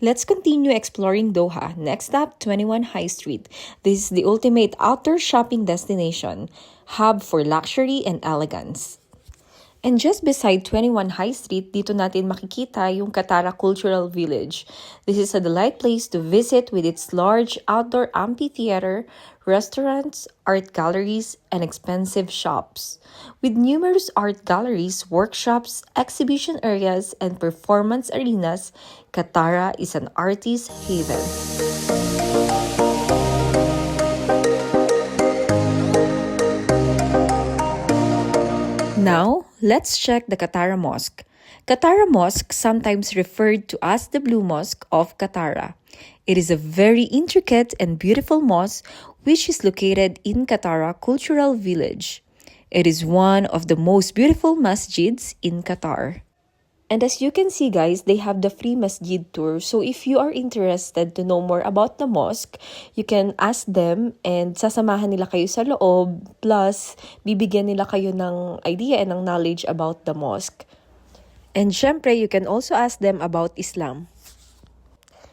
Let's continue exploring Doha. Next up, 21 High Street. This is the ultimate outdoor shopping destination, hub for luxury and elegance. And just beside 21 High Street, dito natin makikita yung Katara Cultural Village. This is a delight place to visit with its large outdoor amphitheater, restaurants, art galleries, and expensive shops. With numerous art galleries, workshops, exhibition areas, and performance arenas, Katara is an artist's haven. Now, let's check the Katara Mosque. Katara Mosque, sometimes referred to as the Blue Mosque of Katara. It is a very intricate and beautiful mosque which is located in Katara Cultural Village. It is one of the most beautiful masjids in Qatar. And as you can see guys, they have the free masjid tour. So if you are interested to know more about the mosque, you can ask them and sasamahan nila kayo sa loob. Plus, bibigyan nila kayo ng idea and ng knowledge about the mosque. And syempre, you can also ask them about Islam.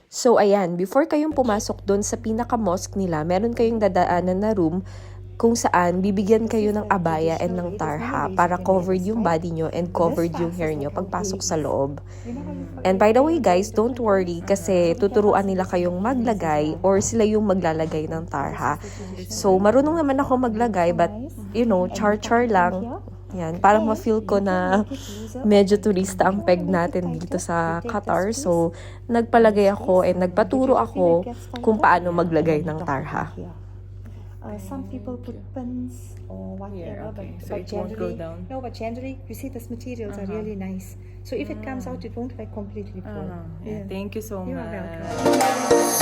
So ayan, before kayong pumasok doon sa pinaka-mosque nila, meron kayong dadaanan na room kung saan bibigyan kayo ng abaya and ng tarha para covered yung body nyo and covered yung hair nyo pagpasok sa loob. And by the way guys, don't worry kasi tuturuan nila kayong maglagay or sila yung maglalagay ng tarha. So marunong naman ako maglagay but you know, char-char lang. Yan, parang ma-feel ko na medyo turista ang peg natin dito sa Qatar. So nagpalagay ako and nagpaturo ako kung paano maglagay ng tarha. Some people put pins or whatever, okay. So but it won't go generally, down? no, but generally, you see these materials are really nice. So if it comes out, it won't like completely fall. Yeah. Thank you so You much. are welcome.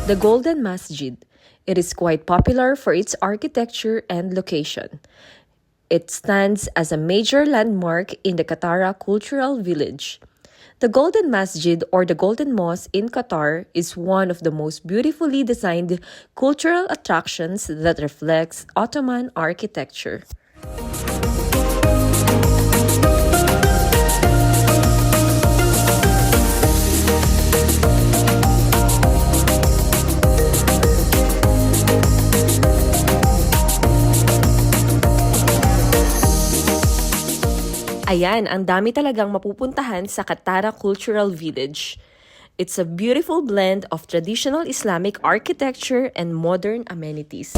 The Golden Masjid. It is quite popular for its architecture and location. It stands as a major landmark in the Katara Cultural Village. The Golden Masjid, or the Golden Mosque in Qatar, is one of the most beautifully designed cultural attractions that reflects Ottoman architecture. Ayan, ang dami talagang mapupuntahan sa Katara Cultural Village. It's a beautiful blend of traditional Islamic architecture and modern amenities.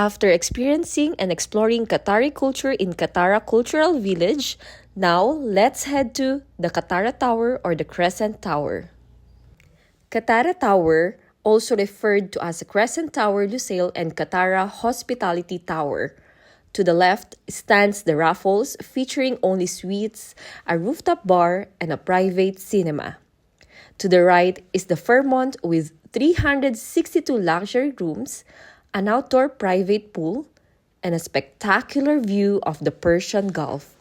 After experiencing and exploring Qatari culture in Katara Cultural Village, now let's head to the Katara Tower or the Crescent Tower. Katara Tower, also referred to as the Crescent Tower Lusail and Katara Hospitality Tower. To the left stands the Raffles, featuring only suites, a rooftop bar, and a private cinema. To the right is the Fairmont with 362 luxury rooms, an outdoor private pool, and a spectacular view of the Persian Gulf.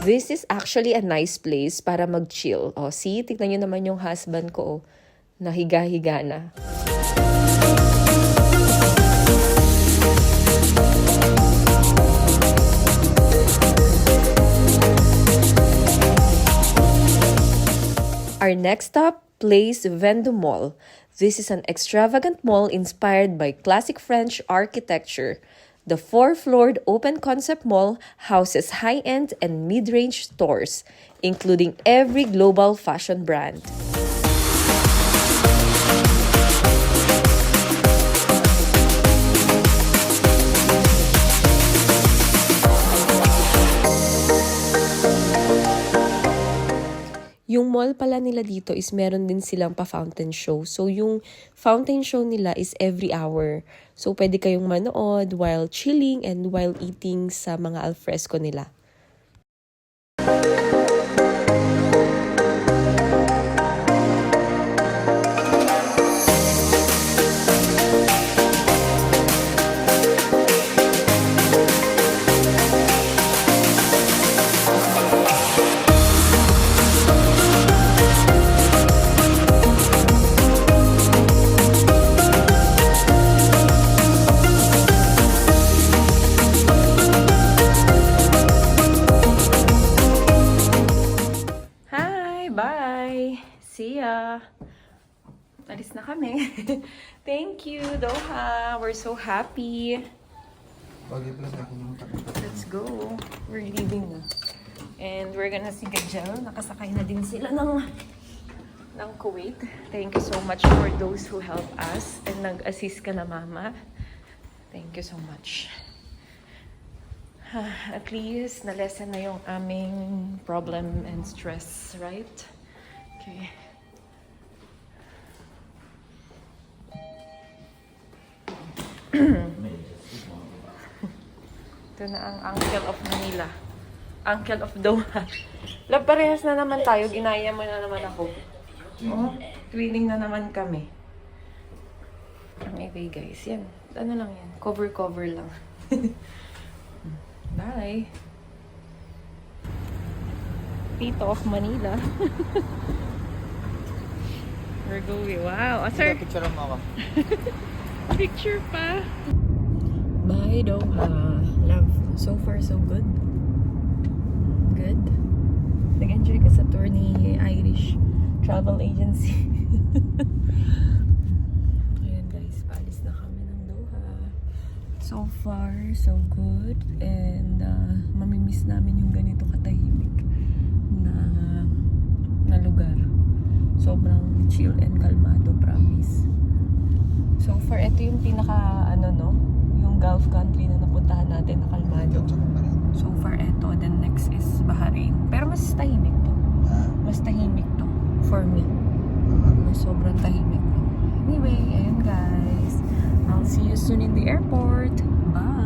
This is actually a nice place para mag-chill. Oh, see, tignan nyo naman yung husband ko. Oh, nahiga-higa na. Our next stop, Place Vendôme Mall. This is an extravagant mall inspired by classic French architecture. The 4-floored open-concept mall houses high-end and mid-range stores, including every global fashion brand. Yung mall pala nila dito is meron din silang pa-fountain show. So, yung fountain show nila is every hour. So, pwede kayong manood while chilling and while eating sa mga alfresco nila. See ya! Alis na kami. Thank you, Doha. We're so happy. Let's go. We're leaving na. And we're gonna see Gajel. Nakasakay na din sila ng Kuwait. Thank you so much for those who help us. And nag-assist ka na, Mama. Thank you so much. At least, na-lessen na yung aming problem and stress, right? Okay. Ito na ang Uncle of Manila. Uncle of Doha. Lab, parehas na naman tayo. Ginaya mo na naman ako. Oh, twinning na naman kami. Anyway, guys. Yan. Ano lang yan. Cover lang. Bye. Tito of Manila. We're going. Wow. Sir. Picture mo ako. Picture pa. Bye, Doha. Love. So far, so good. Good. Nag-enjoy ka sa tour ni Irish Travel Agency. Ayan guys, paalis na kami ng Doha. So far, so good. And mamimiss namin yung ganito katahimik na lugar. Sobrang chill and kalmado, promise. So far, ito yung pinaka, yung Gulf country na napuntahan natin na kalmado. So far, ito. Then next is Bahrain. Pero mas tahimik to. Mas tahimik to. For me. Mas sobrang tahimik to. Anyway, ayun guys. I'll see you soon in the airport. Bye!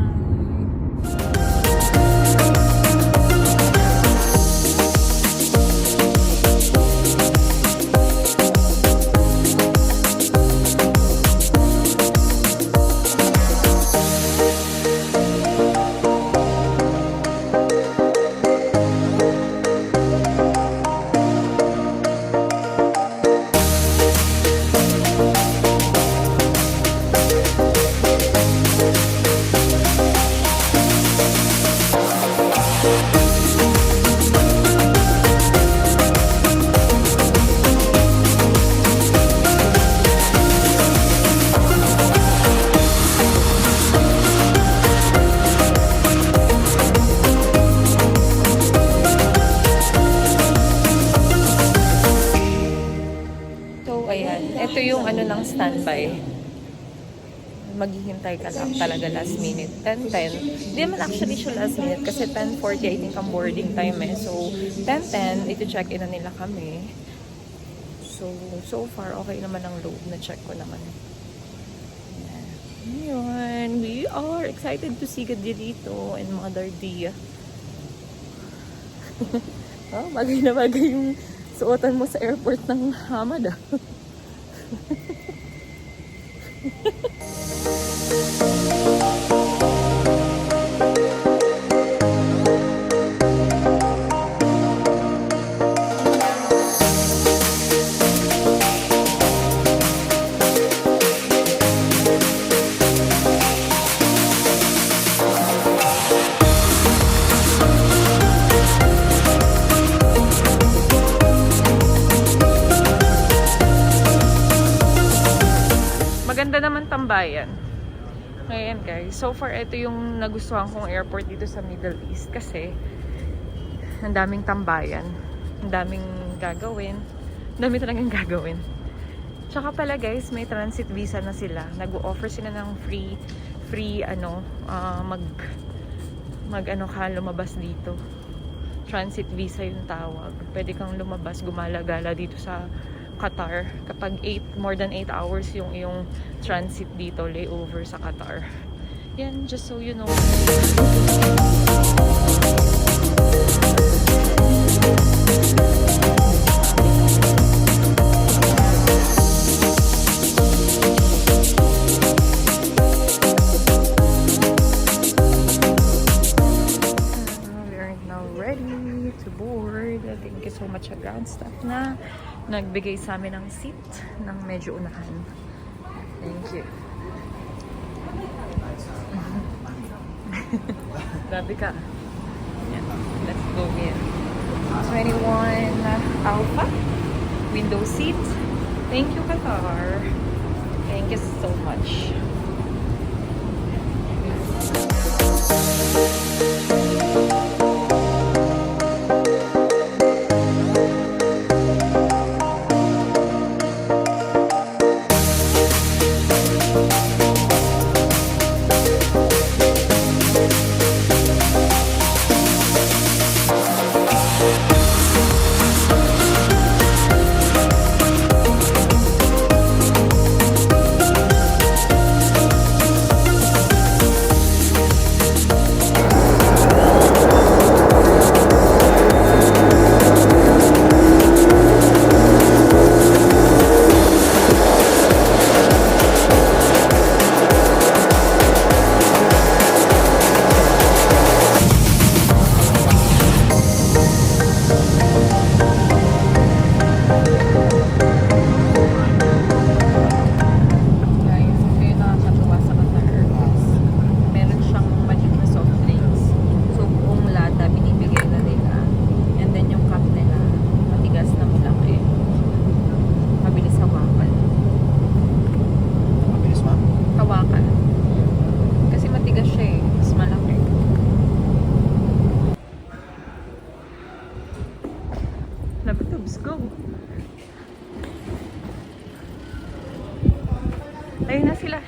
Ito yung ng standby. Maghihintay ka lang talaga last minute. 10:10. Hindi naman actually siya last minute kasi 10:40 I think ang boarding time eh. So, 10:10, ito-check in na nila kami. So far, okay naman ang load. Na-check ko naman. Ayan. We are excited to see Gadirito and Mother Dia. Oh, bagay na bagay yung suotan mo sa airport ng Hamad ah. Maganda naman tambayan. Ngayon guys, so far ito yung nagustuhan kong airport dito sa Middle East kasi ang daming tambayan, ang daming gagawin, ang dami talagang gagawin. Tsaka pala guys, may transit visa na sila. Nag-o-offer sila ng free lumabas dito. Transit visa yung tawag. Pwede kang lumabas, gumala-gala dito sa Qatar kapag more than 8 hours yung iyong transit dito, layover sa Qatar. Yan, just so you know. We're now ready to board. Thank you so much sa ground staff na nagbigay sa amin ng seat ng medyo unahan. Thank you. Grabe ka. Yan. Let's go in. 21 Alpha. Window seat. Thank you, Qatar. Thank you so much.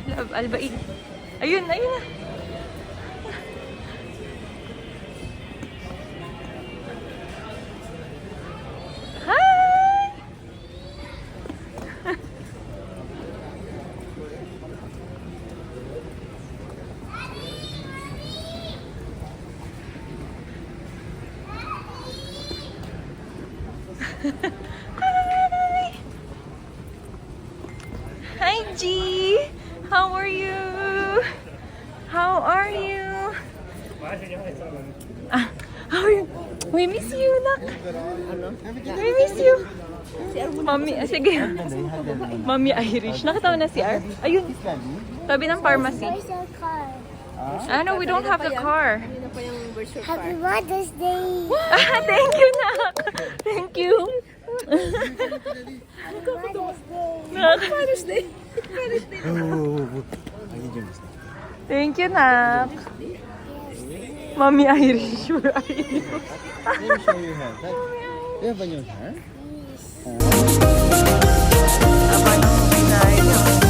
Love, Albai. Ayun, ayun na. Hi! Hi, G. How are you? How are you? How are you? We miss you, nak. We miss you. Mami, sige. Mami Irish. Nakatawa na si R. Ayun. Tabi ng pharmacy. Where's your car? No, we don't have the car. Happy Mother's Day! Thank you, nak. Thank you. Happy Mother's Day! Thank you, nak. Mami Irish. Where are you? Let me show you her. You have a new hair? Aba nung binayo.